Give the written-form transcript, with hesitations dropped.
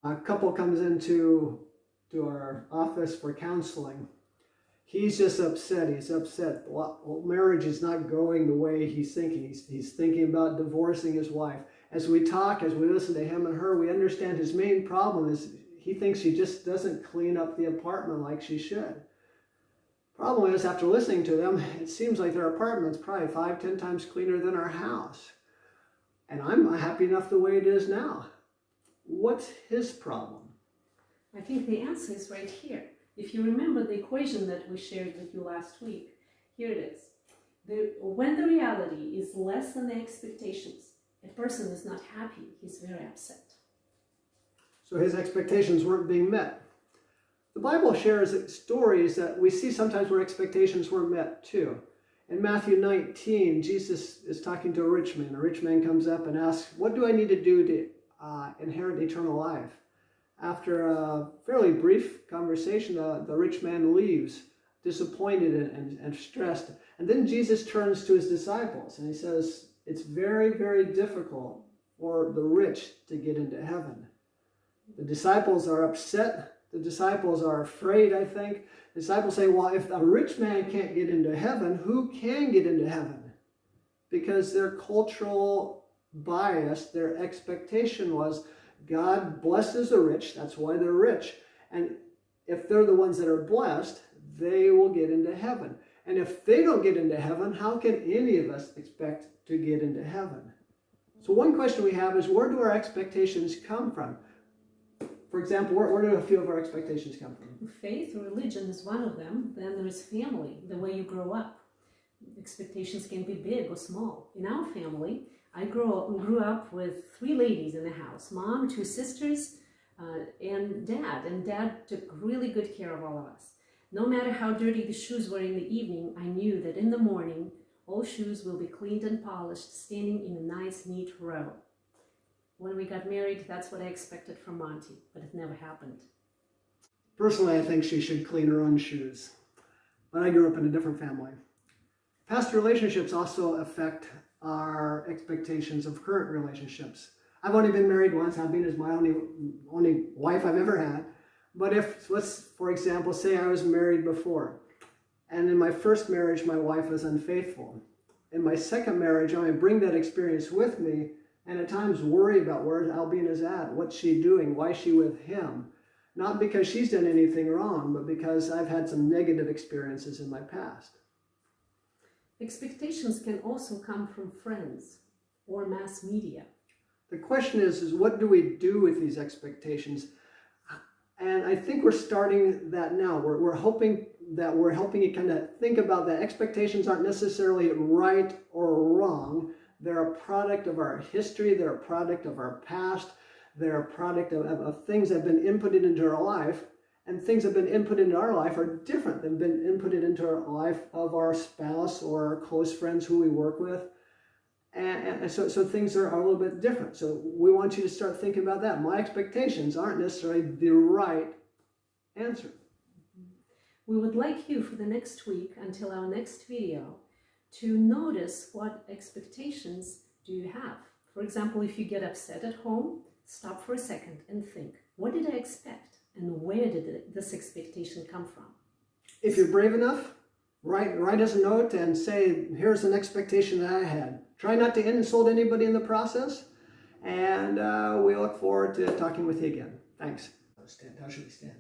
A couple comes into our office for counseling. He's just upset. He's upset. Well, marriage is not going the way he's thinking. He's thinking about divorcing his wife. As we talk, as we listen to him and her, we understand his main problem is he thinks she just doesn't clean up the apartment like she should. Problem is, after listening to them, it seems like their apartment's probably 5-10 times cleaner than our house. And I'm happy enough the way it is now. What's his problem? I think the answer is right here. If you remember the equation that we shared with you last week, here it is. When the reality is less than the expectations, a person is not happy, he's very upset. So his expectations weren't being met. The Bible shares stories that we see sometimes where expectations weren't met too. In Matthew 19, Jesus is talking to a rich man. A rich man comes up and asks, what do I need to do to inherit eternal life? After a fairly brief conversation, the rich man leaves, disappointed and stressed. And then Jesus turns to his disciples and he says, it's very, very difficult for the rich to get into heaven. The disciples are upset. The disciples are afraid, I think. The disciples say, well, if a rich man can't get into heaven, who can get into heaven? Because their cultural bias, their expectation was, God blesses the rich, that's why they're rich. And if they're the ones that are blessed, they will get into heaven. And if they don't get into heaven, how can any of us expect to get into heaven? So one question we have is, where do our expectations come from? For example, where do a few of our expectations come from? Faith or religion is one of them. Then there is family, the way you grow up. Expectations can be big or small. In our family, I grew up with 3 ladies in the house, mom, 2 sisters, and dad. And dad took really good care of all of us. No matter how dirty the shoes were in the evening, I knew that in the morning, all shoes will be cleaned and polished, standing in a nice, neat row. When we got married, that's what I expected from Monty, but it never happened. Personally, I think she should clean her own shoes. But I grew up in a different family. Past relationships also affect our expectations of current relationships. I've only been married once. Albina is my only wife I've ever had. But if, let's, for example, say I was married before, and in my first marriage, my wife was unfaithful. In my second marriage, I bring that experience with me, and at times worry about where Albina's at, what's she doing, why is she with him? Not because she's done anything wrong, but because I've had some negative experiences in my past. Expectations can also come from friends or mass media. The question is what do we do with these expectations? And I think we're starting that now. We're hoping that we're helping you kind of think about that expectations aren't necessarily right or wrong. They're a product of our history. They're a product of our past. They're a product of things that have been inputted into our life. And things that have been inputted into our life are different than been inputted into our life of our spouse or our close friends who we work with. And so things are a little bit different. So we want you to start thinking about that. My expectations aren't necessarily the right answer. We would like you for the next week until our next video to notice what expectations do you have. For example, if you get upset at home, stop for a second and think, what did I expect? And where did this expectation come from? If you're brave enough, write us a note and say, here's an expectation that I had. Try not to insult anybody in the process. And we look forward to talking with you again. Thanks. How should we stand?